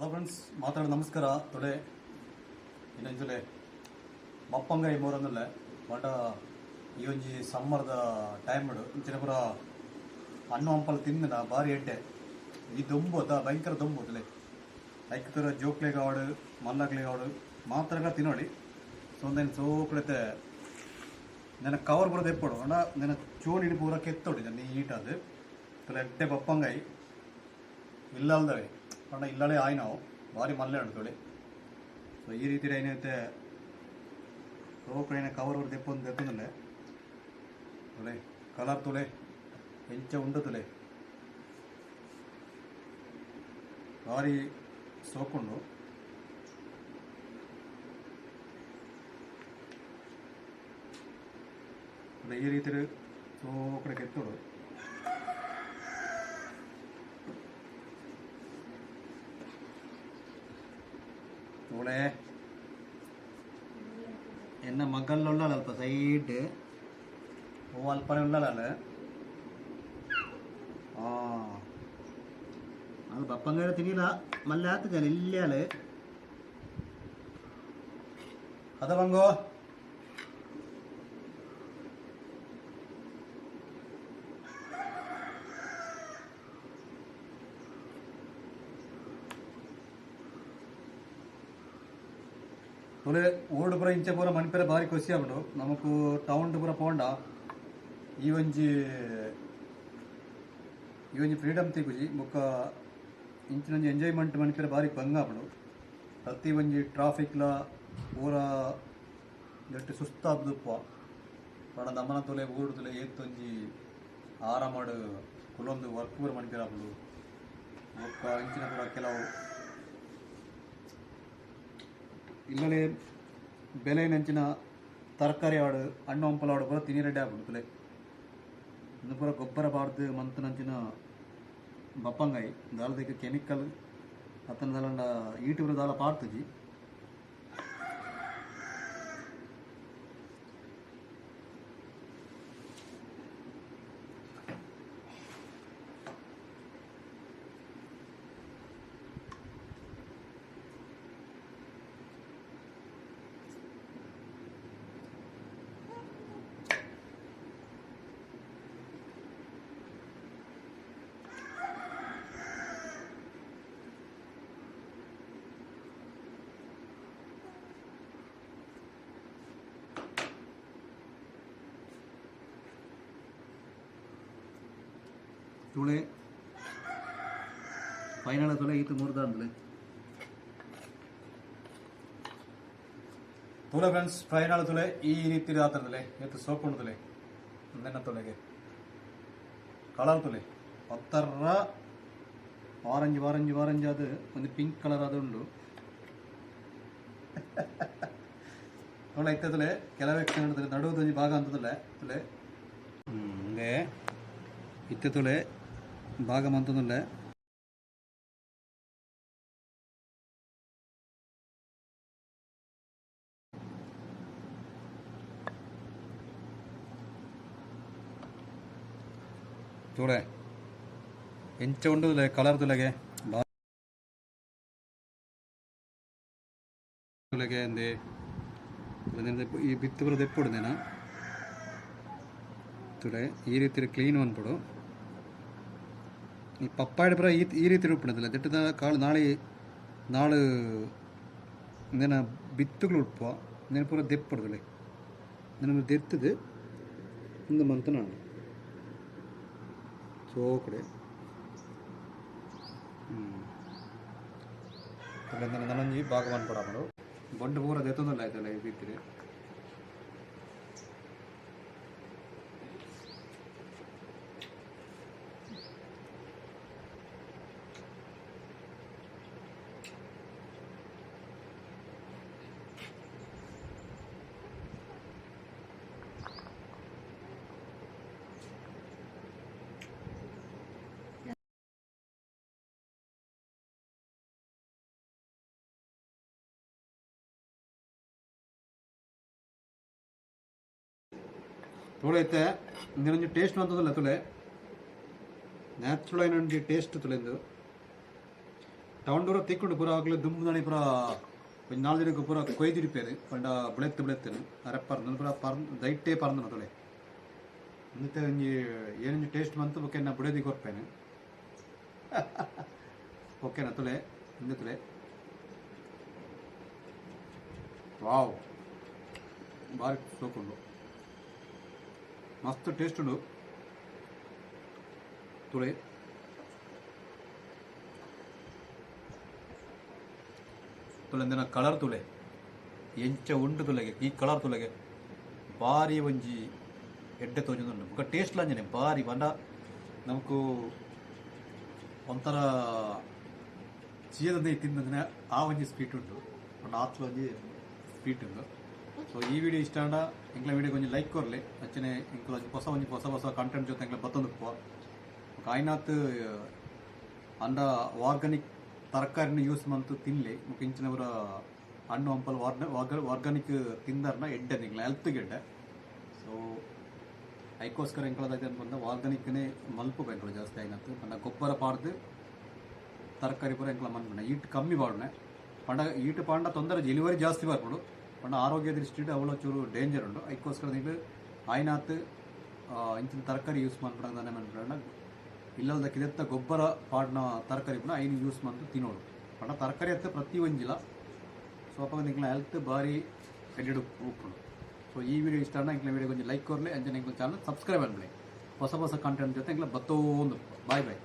Hello friends, ನಮಸ್ಕಾರ. ತೊಡೆ ಇನ್ನೊಂದ್ಸಲ ಬಪ್ಪಂಗಾಯಿ ಮೂರನ್ನಲ್ಲ ಬಟ್ ಈ ಒಂಜಿ ಸಮ್ಮರ್ದ ಟೈಮ್ ಇಂಚಿನ ಪೂರ ಹಣ್ಣು ಹಂಪಲು ತಿಂದಿನ ಭಾರಿ ಎಡ್ಡೆ ಈ ದೊಂಬೋದ ಭಯಂಕರ ದೊಂಬೋದಲೆ ಐಕ್ತರ ಜೋಕ್ಲೆಗೆ ಆವಡು ಮಲ್ಲಕ್ಲೆಗೆ ಆವಡು ಮಾತ್ರಗ ತಿನ್ನೋಳಿ. ಸೊ ಒಂದೇನು ಸೋಕಳತೆ ನನ್ನ ಕವರ್ ಕೂಡ ತೆಪ್ಪಡು ಅಣ್ಣ ನನ್ನ ಚೋಳಿಡಿ ಪೂರ ಕೆತ್ತೋಡಿ ನೀಟಾದ ತಲೆ ಎಡ್ಡೆ ಬಪ್ಪಂಗಾಯಿ ಇಲ್ಲಲ್ದವೆ ಅಣ್ಣ ಇಲ್ಲಳೆ ಆಯ್ ನಾವು ಭಾರಿ ಮಲ್ಲೆ ತೊಳಿ. ಸೊ ಈ ರೀತಿ ಏನೈತೆ ಸೋಕಳಿನ ಕವರ್ ಕೂಡ ತೆಪ್ಪೊಂದು ತೆತ್ತಂದಲೆ ತೊಳೆ ಕಲರ್ ತೊಳೆ ಹೆಂಚ ಉಂಡು ತೊಲೆ ಭಾರಿ ಸೋಕೊಂಡು ಈ ರೀತಿ ಸೋಕಡೆ ಕೆತ್ತೋಡು. ഇവിടെ എന്നെ മകളിലുള്ള അല്പ സൈഡ് ഓ അല്പനുള്ളല്ലേ അത് പപ്പങ്ങര തിരിയില്ല മല്ലാത്ത ഇല്ലാല് അത പങ്കോ ತೊಲೆ ಓಲ್ಡ್ ಪೂರ ಇಂಚೆ ಪೂರ ಮಣಿಪೇರ ಭಾರಿ ಖುಷಿ ಆಗ್ಬಿಟ್ಟು ನಮಕ್ ಟೌನ್ ಪೂರ ಪೋಂಡ ಈ ಒಂಜಿ ಫ್ರೀಡಮ್ ತಿಗುಜಿ ಬೊಕ್ಕ ಇಂಚಿನೊಂಜಿ ಎಂಜಾಯ್ಮೆಂಟ್ ಮಣಿಪೇರ ಭಾರಿ ಬಂಗ ಆಗ್ಬಿಡು. ಪ್ರತಿ ಒಂಜಿ ಟ್ರಾಫಿಕ್ಲ ಪೂರ ಎಷ್ಟು ಸುಸ್ತಾಗ್ದುಪ್ಪ ಪಂಡ ನಮ್ಮನ ತೊಲೆ ಓಡು ತೊಲೆ ಏತ್ತೊಂಜಿ ಆರಾಮಾಡು ಕುಲೊಂದು ವರ್ಕ್ ಪೂರ ಮಣಿಪೇರ ಆಗ್ಬಿಡು. ಬೊಕ್ಕ ಇಂಚಿನ ಪೂರ ಕೆಲವು ಇಲ್ಲೇ ಬೆಲೆ ನಂಚಿನ ತರಕಾರಿ ಆಡು ಹಣ್ಣು ಹಂಪಲ ಆಡು ಪೂರ ತಿನಿ ರೆಡ್ಡಿ ಆಗ್ಬಿಡ್ತಲೆ. ಇನ್ನು ಪೂರ ಗೊಬ್ಬರ ಬಾರ್ದು ಮಂತ್ ನಂಚಿನ ಬಪ್ಪಂಗಾಯಿ ದಾಳದಕ್ಕೆ ಕೆಮಿಕಲ್ ಅತನ ದಾಲಂಡ ಈಟು ಪೂರ ದಾಲ ಪಾಡ್ತಜಿ. ತುಳೆ ಫೈನಲ್ ತುಳೆ ಈತು ಮೂರ್ದಾಂದ್ಲೆ ತುಳೆ ಫ್ರೆಂಡ್ಸ್ ಫೈನಲ್ ತುಳೆ ಈ ರೀತಿ ಆತರದಲೆ ಎತ್ತು ಸೋಕೊಂಡು ತುಳೆ ನೆನ್ನ ತುಳೆಗೆ ಕಲರ್ ತುಳೆ ಒತ್ತರ ಆರೆಂಜ್ ಅದು ಒಂದು ಪಿಂಕ್ ಕಲರ್ ಅದು ಉಂಡು ತುಳೆ ಇತ್ತ ತುಳೆ ಕೆಲವೇ ನಡುವುದೊಂದು ಭಾಗ ಅಂತದಲೆ ತುಳೆ ಹಂಗೆ ಇತ್ತ ತುಳೆ ಭಾಗ ಮಂತದಲ್ಲೇ ತುಳೆ ಎಂಚ ಉಂಡುದಿಲ್ಲ ಕಲರ್ ತುಲೆಗೆ ತುಲೆಗೆ ಅಂದೆ ಈ ಬಿತ್ತು ಬರೋದು ಎಪ್ಪುಡುದೇನ ತುಳೆ ಈ ರೀತಿ ಕ್ಲೀನ್ ಬಂದ್ಬಿಡು. ಈ ಪಪ್ಪಾಯ ಪುರ ಈ ರೀತಿ ಉಪ್ಪುಣದಿಲ್ಲ ದೆಟ್ಟದ ಕಾಳು ನಾಳು ನೆನ ಬಿತ್ತುಗಳು ಉಪ್ಪು ನೆನ ಪೂರ ದೆಪ್ಪುಡುದಿಲ್ಲ ನೆನ ದೆತ್ತದು ಒಂದು ಮಂತ್ ನಾನು ಸೋಕಡೆ ನನಂಜಿ ಭಾಗ ಬಂದ್ಬಿಡ ಮಾಡು ಬಂಡು ಪೂರ ದೆತ್ತದಲ್ಲ ಆಯ್ತಲ್ಲ ಈ ರೀತಿ ತುಳೆ ಐತೆ ಇಂದಿನೊಂದು ಟೇಸ್ಟ್ ಅಂತದಲ್ಲ ತುಳೆ ನ್ಯಾಚುರಲ್ ಏನೊಂದು ಟೇಸ್ಟ್ ತುಳೆಂದು ತಗೊಂಡೂರ ತಿಕ್ಕೊಂಡು ಪೂರ ಆಗಲೇ ದುಂಬುದಾಣಿ ಪೂರ ಒಂದು 4 ದಿನಕ್ಕೆ ಪೂರ ಕೊಯ್ದಿರಿಪೇರು ಪಂಡ ಬೆಳೆತ್ತೇನು ಅರೆ ಪರ್ದು ಪೂರ ದೈಟೇ ಪರ್ದು ತೊಳೆ എന്നിട്ട് ಏನಂಜಿ ಟೇಸ್ಟ್ ಬಂತು ಓಕೆ ನಾ ಬುಡೇದಿ ಕೊರ್ಪೇನೆ ಓಕೆನಾ ತುಳೆ ಹಿಂದೆ ತುಳೆ ವಾವ್ ಭಾರಿ ಸೋಕುಂಡು ಮಸ್ತ್ ಟೇಸ್ಟ್ ಉಂಡು ತುಳೆ ತುಳೆಂದಿನ ಕಲರ್ ತುಳೆ ಎಂಚ ಉಂಡು ತುಳೆಗೆ ಈ ಕಲರ್ ತುಳೆಗೆ ಭಾರಿ ಒಂಜಿ ಎಡ್ಡೆ ತೋಜುಂಡು ಬೊಕ ಟೇಸ್ಟ್ ಲಾಂಜನೆ ಭಾರಿ ಬಂಡ ನಮಕು ಒಂಥರ ಚೀಯದ ತಿಂದಿನ ಆ ಒಂಜಿ ಸ್ವೀಟ್ ಉಂಟು ಒಂದು ಆತ್ಲ ಒಂಜಿ ಸ್ವೀಟ್ ಉಂಟು ಸೊ ಈ ವಿಡಿಯೋ ಇಷ್ಟ ಅಂಡ ಎಂಕ್ಲ ವಿಡಿಯೋ ಕೊಂಚ ಲೈಕ್ ಕೊರ್ಲಿ ಅಚ್ಚನೆ ಎಂಕ್ಲ ಹೊಸ ಕಂಟೆಂಟ್ ಜೊತೆ ಎಂಕ್ಲ ಬತ್ತೊಂದು ಕಾಯಿನಾತ್ ಅಂಡ ಆರ್ಗಾನಿಕ್ ತರಕಾರಿನ ಯೂಸ್ ಮಂತು ತಿನ್ಲಿ ಇಂಚಿನವರ ಹಣ್ಣು ಹಂಪಲ್ ಆರ್ಗಾನಿಕ್ ತಿಂದಾರ್ನ ಎಡ್ಡೆ ನಿಂಗ್ಲ ಹೆಲ್ತ್ ಗೆಡ್ಡೆ ಸೊ ಅದಕ್ಕೋಸ್ಕರ ಎಂಕ್ಲದಾಯ್ತು ಅನ್ಕೊಂಡ ಆರ್ಗಾನಿಕ್ನೇ ಮಲ್ಪು ಎಂಕ್ಲ ಜಾಸ್ತಿ ಆಯ್ತು ಪಂಡ ಗೊಬ್ಬರ ಪಾಡ್ದು ತರಕಾರಿ ಪೂರ ಎಂಕ್ಲ ಮನ್ಪುಂಡ ಈಟ್ ಕಮ್ಮಿ ಪಾಡ್ನೆ ಪಂಡ ಈಟ್ ಪಾಂಡ ತೊಂದರೆ ಇಳುವರಿ ಜಾಸ್ತಿ ಬರ್ಬೋದು ಪಂಡ ಆರೋಗ್ಯ ದೃಷ್ಟಿ ಅವಳ ಚೂರು ಡೇಂಜರ್ ಉಂಟು ಅದಕ್ಕೋಸ್ಕರ ನೀವು ಆಯ್ನಾತ್ ಇಂಚಿನ ತರಕಾರಿ ಯೂಸ್ ಮಾಡ್ಬಿಡ ಮನ್ಪುಂಡ ಇಲ್ಲದಕ್ಕಿದೆತ್ತ ಗೊಬ್ಬರ ಪಾಡ್ನ ತರಕಾರಿ ಕೂಡ ಐನು ಯೂಸ್ ಮಾಡ್ತು ತಿನ್ನೋಡು ಪಂಡ ತರಕಾರಿ ಹತ್ತ ಪ್ರತಿ ಒಂಜಿಲ್ಲ ಸೊ ಅಪ್ಪ ನಿಂಗ್ಲ ಹೆಲ್ತ್ ಭಾರಿ ಎಡ್ಡು ಉಪ್ಪುಂಡು ಸೊ ಈ ವಿಡಿಯೋ ಇಷ್ಟ ಅಂಡ ಇಂಕ್ಲ ವಿಡಿಯೋ ಕೊಂಚ ಲೈಕ್ ಕೊರ್ಲಿ ಅಂಚನೆ ಚಾನಲ್ ಸಬ್ಸ್ಕ್ರೈಬ್ ಅನ್ಬಿಡಿ ಹೊಸ ಕಂಟೆಂಟ್ ಜೊತೆ ಇಂಕ್ಲ ಬತ್ತೋಂದು ಬಾಯ್ ಬಾಯ್